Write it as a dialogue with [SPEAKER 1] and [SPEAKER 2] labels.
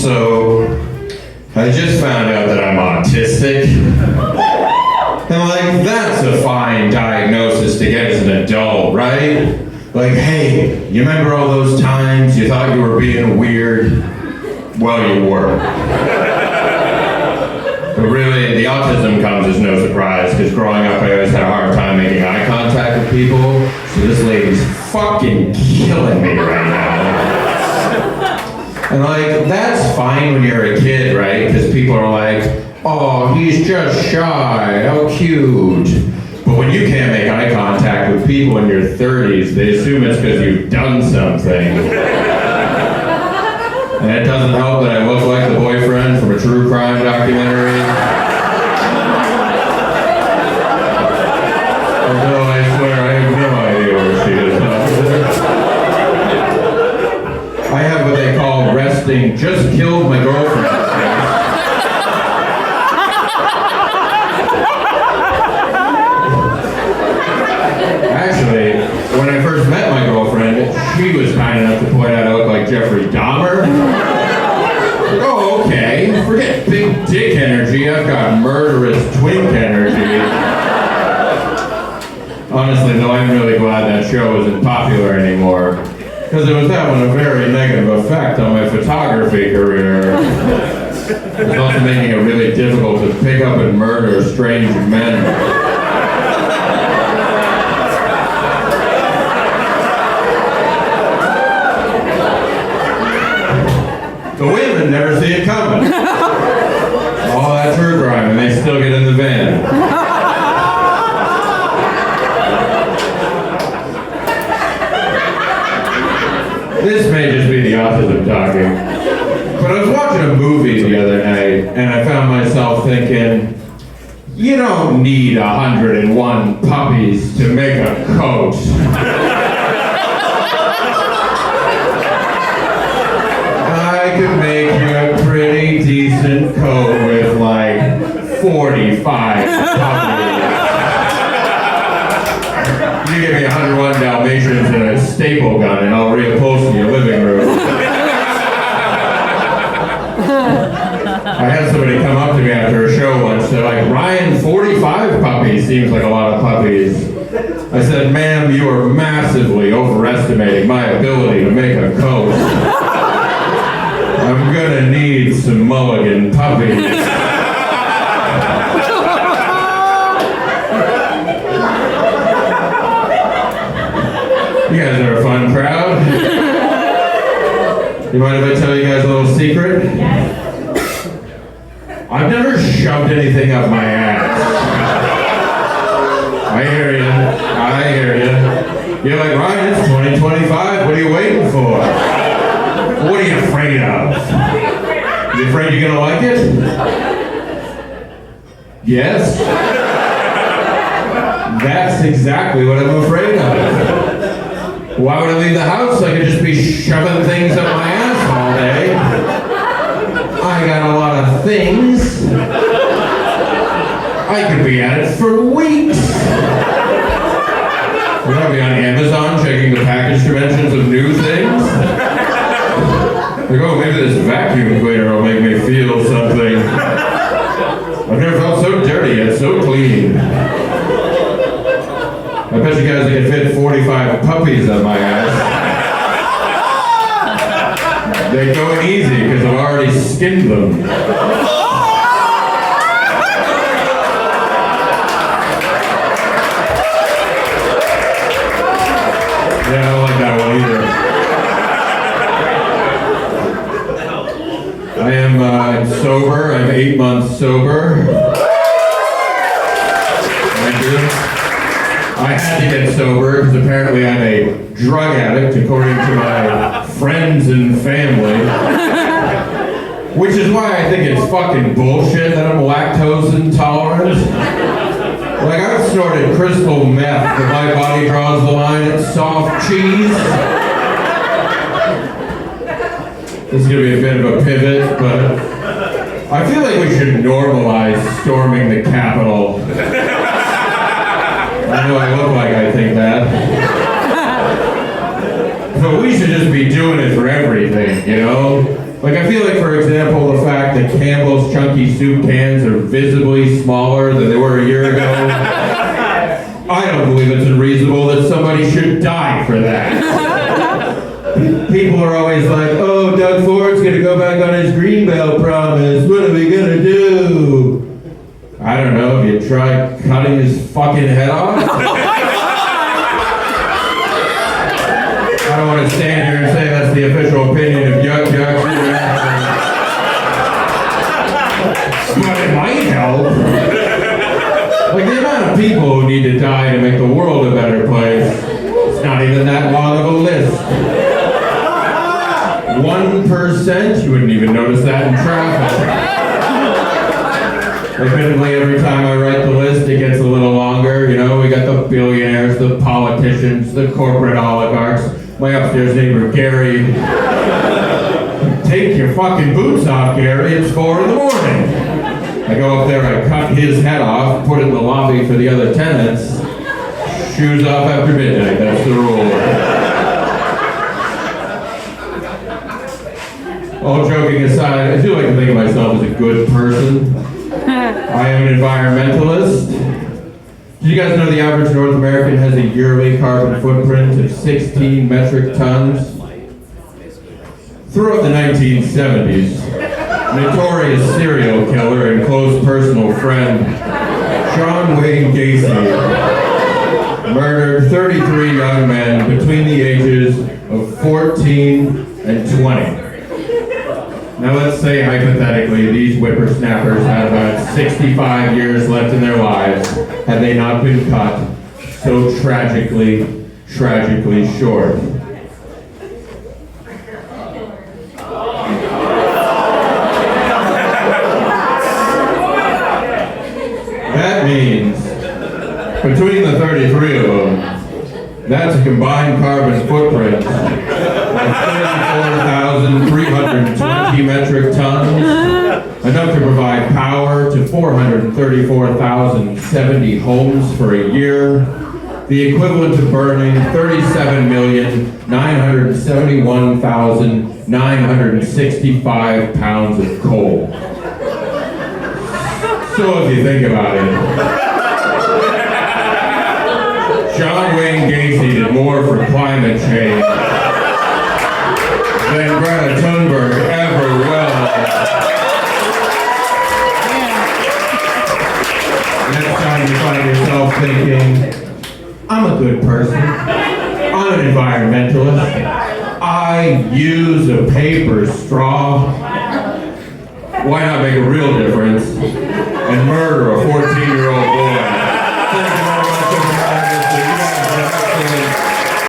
[SPEAKER 1] So, I just found out that I'm autistic. And like, that's a fine diagnosis to get as an adult, right? Like, hey, you remember all those times you thought you were being weird? Well, you were. But really, the autism comes as no surprise, because growing up I always had a hard time making eye contact with people, so this lady's fucking killing me right now. And like, that's fine when you're a kid, right? Because people are like, oh, he's just shy, how cute. But when you can't make eye contact with people in your 30s, they assume it's because you've done something. And it doesn't help that I look like the boyfriend from a true crime documentary. Although I swear I have no idea where she is. I have what they call resting, just killed my girlfriend. Actually, when I first met my girlfriend, she was kind enough to point out I look like Jeffrey Dahmer. Oh, okay. Forget big dick energy. I've got murderous twink energy. Honestly, though, I'm really glad that show isn't popular anymore, because it was having a very negative effect on my photography career. It was also making it really difficult to pick up and murder strange men. The women never see it coming. All that true crime, and they still get in the van. This may just be the autism talking, but I was watching a movie the other night, and I found myself thinking, you don't need 101 puppies to make a coat. I could make you a pretty decent coat with like 45 puppies. You give me 101 Dalmatians and a staple gun and I'll reupholster your living room. I had somebody come up to me after a show once, they're like, Ryan, 45 puppies seems like a lot of puppies. I said, ma'am, you are massively overestimating my ability to make a coat. I'm gonna need some mulligan puppies. You guys are a fun crowd. You mind if I tell you guys a little secret? Yes. I've never shoved anything up my ass. I hear you. I hear you. You're like, Ryan, it's 2025. What are you waiting for? What are you afraid of? You afraid you're gonna like it? Yes. That's exactly what I'm afraid of. Why would I leave the house? I could just be shoving things up my ass all day. I got a lot of things. I could be at it for weeks. We're gonna be on Amazon checking the package dimensions of new things. Like, oh, maybe this vacuum cleaner will make me feel something. I've never felt so dirty yet, so clean. I bet you guys I can fit 45 puppies up my ass. They're going easy because I've already skinned them. Yeah, I don't like that one either. I am sober. I'm 8 months sober. Thank you. I had to get sober because apparently I'm a drug addict according to my friends and family. Which is why I think it's fucking bullshit that I'm lactose intolerant. Like, I've snorted crystal meth, but my body draws the line at soft cheese. This is gonna be a bit of a pivot, but I feel like we should normalize storming the Capitol. I know I look like I think that. But we should just be doing it for everything, you know? Like, I feel like, for example, the fact that Campbell's chunky soup cans are visibly smaller than they were a year ago, I don't believe it's unreasonable that somebody should die for that. People are always like, oh, Doug Ford's gonna go back on his Greenbelt promise. What are we gonna do? I don't know, have you tried cutting his fucking head off? I don't want to stand here and say that's the official opinion of Yuks. But it might help. Like, the amount of people who need to die to make the world a better place, it's not even that long of a list. 1%, you wouldn't even notice that in traffic. Admittedly, every time I write the list, it gets a little longer. You know, we got the billionaires, the politicians, the corporate oligarchs. My upstairs neighbor, Gary. Take your fucking boots off, Gary. It's 4 in the morning. I go up there, I cut his head off, put it in the lobby for the other tenants. Shoes off after midnight. That's the rule. All joking aside, I do like to think of myself as a good person. I am an environmentalist. Did you guys know the average North American has a yearly carbon footprint of 16 metric tons? Throughout the 1970s, notorious serial killer and close personal friend John Wayne Gacy murdered 33 young men between the ages of 14 and 20. Now let's say, hypothetically, these whippersnappers had about 65 years left in their lives had they not been cut so tragically short. That means, between the 33 of them, that's a combined carbon footprint of 34,320 metric tons, enough to provide power to 434,070 homes for a year, the equivalent of burning 37,971,965 pounds of coal. So if you think about it, John Wayne Gacy did more for climate change than Greta Thunberg ever will. Next time you find yourself thinking, I'm a good person, I'm an environmentalist, I use a paper straw, why not make a real difference and murder a 14